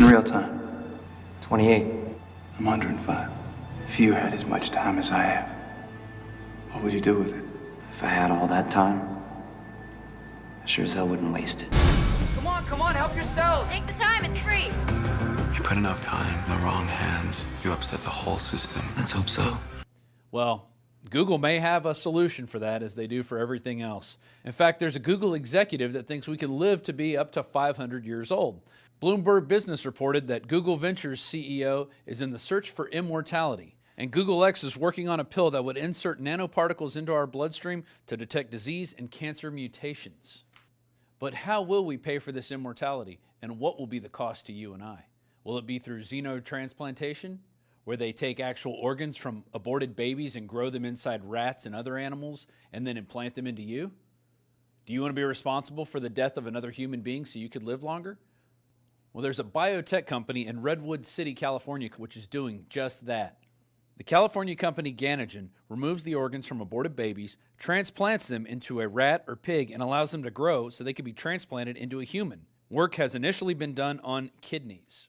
real time? 28. I'm 105. If you had as much time as I have, what would you do with it? If I had all that time, I sure as hell wouldn't waste it. Come on, help yourselves. Take the time, it's free. You put enough time in the wrong hands, you upset the whole system. Let's hope so. Well, Google may have a solution for that, as they do for everything else. In fact, there's a Google executive that thinks we can live to be up to 500 years old. Bloomberg Business reported that Google Ventures CEO is in the search for immortality, and Google X is working on a pill that would insert nanoparticles into our bloodstream to detect disease and cancer mutations. But how will we pay for this immortality, and what will be the cost to you and I? Will it be through xenotransplantation, where they take actual organs from aborted babies and grow them inside rats and other animals and then implant them into you? Do you want to be responsible for the death of another human being so you could live longer? Well, there's a biotech company in Redwood City, California, which is doing just that. The California company Ganogen removes the organs from aborted babies, transplants them into a rat or pig, and allows them to grow so they can be transplanted into a human. Work has initially been done on kidneys.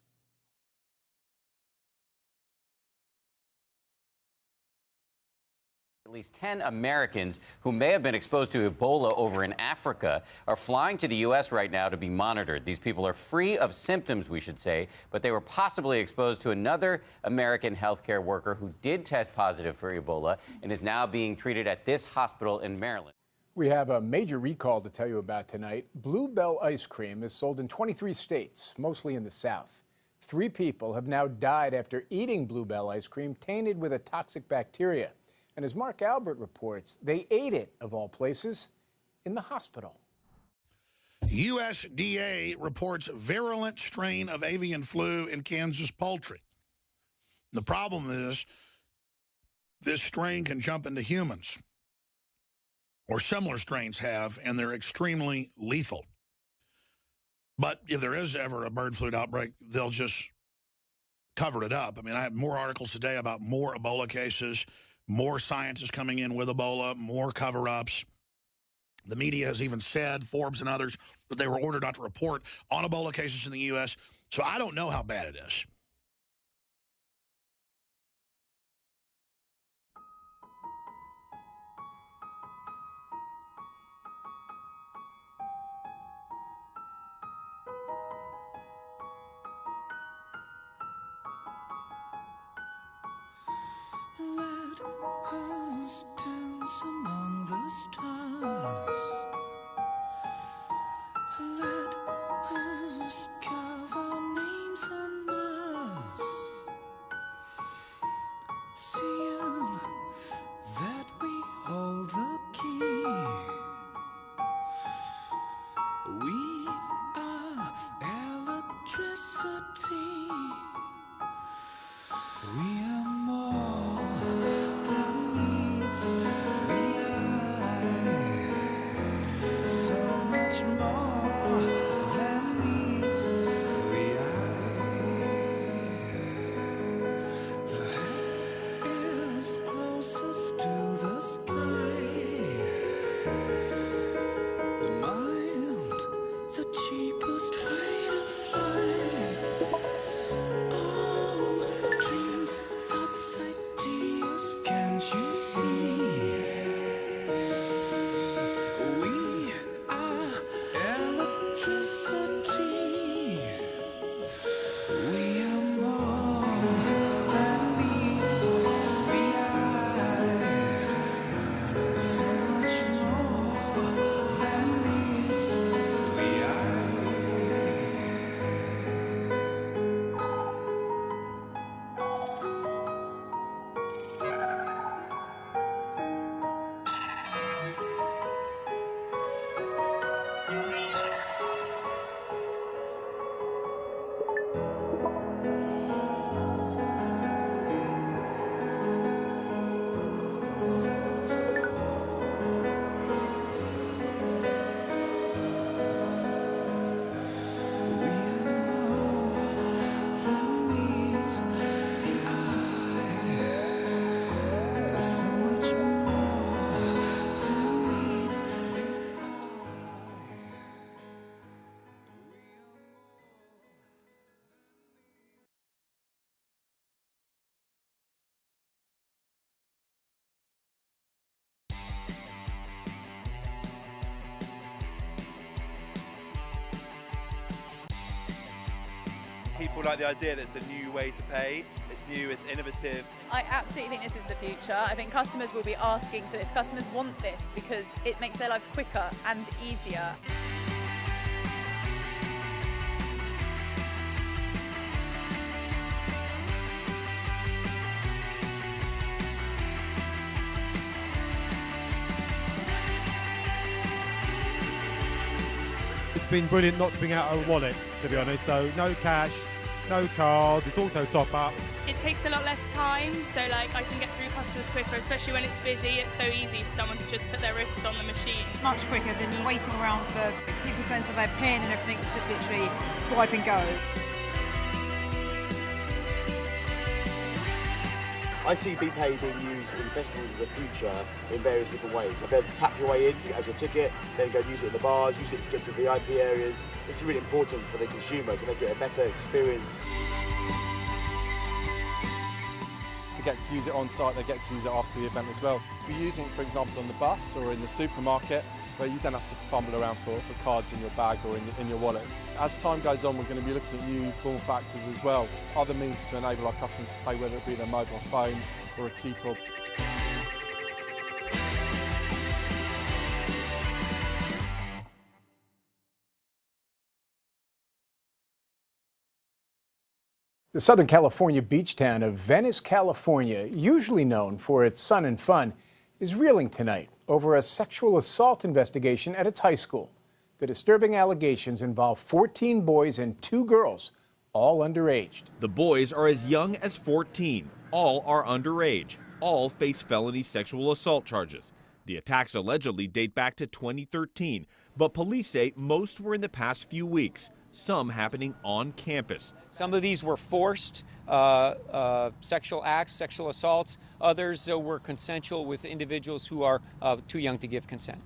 At least 10 Americans who may have been exposed to Ebola over in Africa are flying to the U.S. right now to be monitored. These people are free of symptoms, we should say, but they were possibly exposed to another American healthcare worker who did test positive for Ebola and is now being treated at this hospital in Maryland. We have a major recall to tell you about tonight. Bluebell ice cream is sold in 23 states, mostly in the South. 3 people have now died after eating Bluebell ice cream tainted with a toxic bacteria. And as Mark Albert reports, they ate it, of all places, in the hospital. USDA reports virulent strain of avian flu in Kansas poultry. The problem is this strain can jump into humans, or similar strains have, and they're extremely lethal. But if there is ever a bird flu outbreak, they'll just cover it up. I mean, I have more articles today about more Ebola cases, more scientists coming in with Ebola, more cover-ups. The media has even said, Forbes and others, that they were ordered not to report on Ebola cases in the U.S. So I don't know how bad it is. Let us dance among the stars. Let us carve our names on Mars. Seeing that we hold the key. We are electricity. We are more than meets the eye. So much more than meets the eye. The head is closest to the sky. The mind, the cheapest way to fly. Oh, dreams, thoughts, ideas, can't you see? We are electricity. We are more than meets the eye. So much more than meets the eye. people like the idea that it's a new way to pay. It's new, it's innovative. I absolutely think this is the future. I think customers will be asking for this. Customers want this because it makes their lives quicker and easier. It's been brilliant not to bring out a wallet, to be honest. So no cash, no cards, it's auto top up. It takes a lot less time, so like I can get through customers quicker, especially when it's busy. It's so easy for someone to just put their wrist on the machine. Much quicker than waiting around for people to enter their PIN and everything. It's just literally swipe and go. I see BPay being used in festivals as the future in various different ways. You'll be able to tap your way in as your ticket, then go use it in the bars, use it to get to VIP areas. It's really important for the consumer to make it a better experience. They get to use it on site, they get to use it after the event as well. If you're using it, for example, on the bus or in the supermarket, where you don't have to fumble around for cards in your bag or in your wallet. As time goes on, we're going to be looking at new form factors as well, other means to enable our customers to pay, whether it be their mobile phone or a key fob. The Southern California beach town of Venice, California, usually known for its sun and fun, is reeling tonight over a sexual assault investigation at its high school. The disturbing allegations involve 14 boys and 2 girls, all underage. The boys are as young as 14. All are underage. All face felony sexual assault charges. The attacks allegedly date back to 2013, but police say most were in the past few weeks, some happening on campus. Some of these were forced sexual acts, sexual assaults. Others were consensual with individuals who are too young to give consent.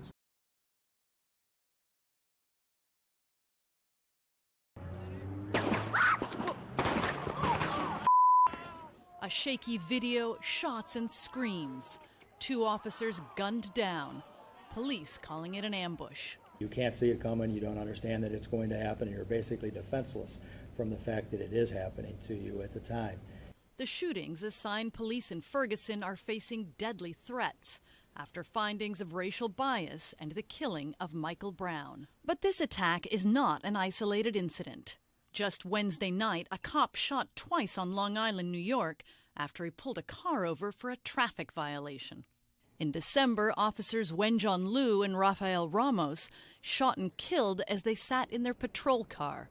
A shaky video, shots and screams. 2 officers gunned down. Police calling it an ambush. You can't see it coming, you don't understand that it's going to happen, and you're basically defenseless from the fact that it is happening to you at the time. The shootings assigned police in Ferguson are facing deadly threats after findings of racial bias and the killing of Michael Brown. But this attack is not an isolated incident. Just Wednesday night, a cop shot twice on Long Island, New York, after he pulled a car over for a traffic violation. In December, officers Wenjon Liu and Rafael Ramos shot and killed as they sat in their patrol car.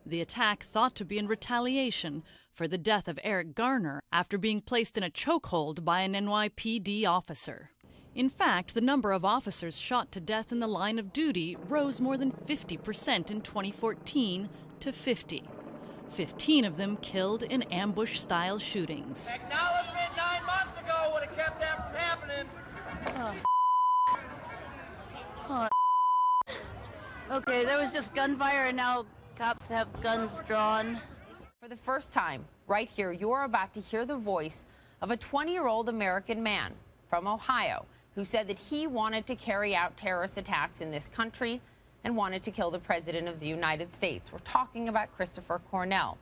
The attack thought to be in retaliation for the death of Eric Garner after being placed in a chokehold by an NYPD officer. In fact, the number of officers shot to death in the line of duty rose more than 50% in 2014 to 50. 15 of them killed in ambush-style shootings. Acknowledgement 9 months ago would have kept that from happening. Okay, there was just gunfire and now cops have guns drawn. For the first time, right here, you're about to hear the voice of a 20-year-old American man from Ohio who said that he wanted to carry out terrorist attacks in this country and wanted to kill the President of the United States. We're talking about Christopher Cornell.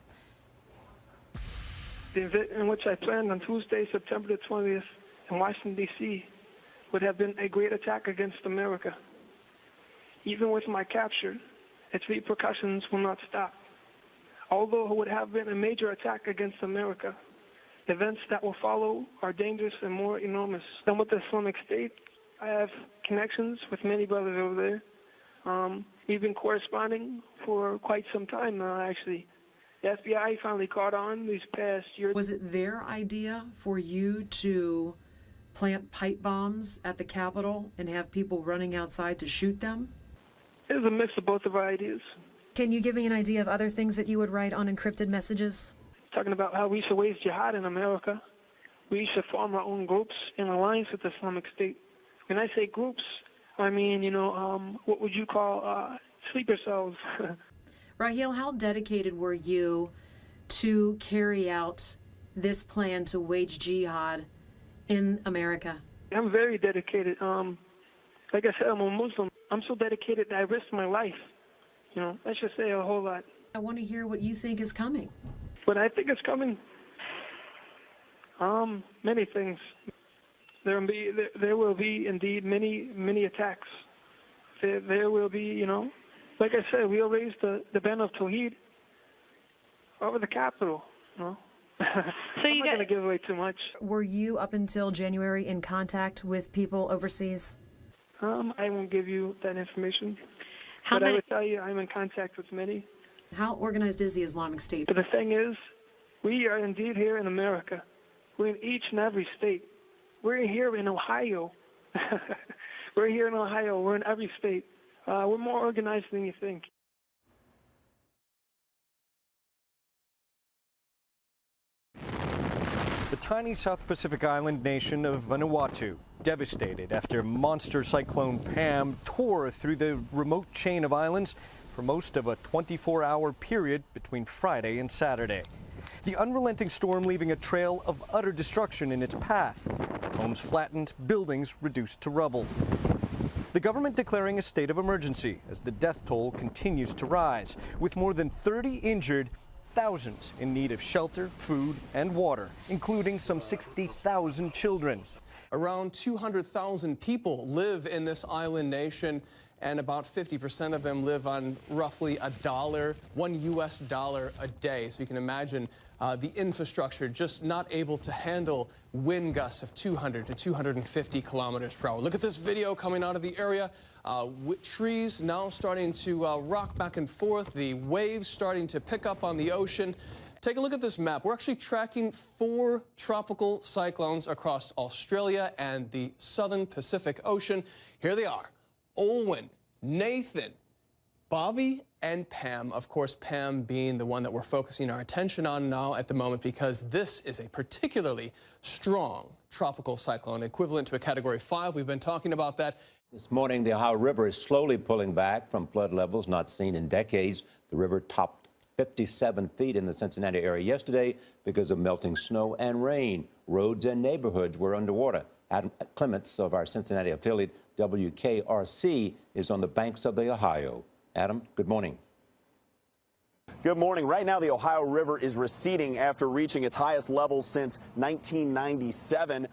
The event in which I planned on Tuesday, September the 20th in Washington, D.C. would have been a great attack against America. Even with my capture, its repercussions will not stop. Although it would have been a major attack against America, events that will follow are dangerous and more enormous. Then with the Islamic State, I have connections with many brothers over there. We've been corresponding for quite some time now, actually. The FBI finally caught on these past years. Was it their idea for you to plant pipe bombs at the Capitol and have people running outside to shoot them? It was a mix of both of our ideas. Can you give me an idea of other things that you would write on encrypted messages? Talking about how we should wage jihad in America. We should form our own groups in alliance with the Islamic State. When I say groups, I mean, what would you call sleeper cells? Raheel, how dedicated were you to carry out this plan to wage jihad in America? I'm very dedicated. Like I said, I'm a Muslim. I'm so dedicated that I risked my life. That should say a whole lot. I want to hear what you think is coming. But I think it's coming. Many things. There will be indeed many attacks. There will be, you know, like I said, we'll raise the ban of Tawhid over the Capitol. You know? So I'm not going to give away too much. Were you up until January in contact with people overseas? I won't give you that information. But I would tell you I'm in contact with many. How organized is the Islamic State? But the thing is, we are indeed here in America. We're in each and every state. We're here in Ohio. We're here in Ohio. We're in every state. We're more organized than you think. The tiny South Pacific island nation of Vanuatu devastated after monster cyclone Pam tore through the remote chain of islands for most of a 24-hour period between Friday and Saturday. The unrelenting storm leaving a trail of utter destruction in its path. Homes flattened, buildings reduced to rubble. The government declaring a state of emergency as the death toll continues to rise, with more than 30 injured, thousands in need of shelter, food, and water, including some 60,000 children. Around 200,000 people live in this island nation, and about 50% of them live on roughly $1 US a day. So you can imagine the infrastructure just not able to handle wind gusts of 200 to 250 kilometers per hour. Look at this video coming out of the area. Trees now starting to rock back and forth, the waves starting to pick up on the ocean. Take a look at this map. We're actually tracking 4 tropical cyclones across Australia and the southern Pacific Ocean. Here they are: Olwen, Nathan, Bobby, and Pam. Of course, Pam being the one that we're focusing our attention on now at the moment, because this is a particularly strong tropical cyclone, equivalent to a Category 5. We've been talking about that. This morning, the Ohio River is slowly pulling back from flood levels not seen in decades. The river topped 57 feet in the Cincinnati area yesterday because of melting snow and rain. Roads and neighborhoods were underwater. Adam Clements of our Cincinnati affiliate WKRC is on the banks of the Ohio. Adam, good morning. Good morning. Right now, the Ohio River is receding after reaching its highest level since 1997.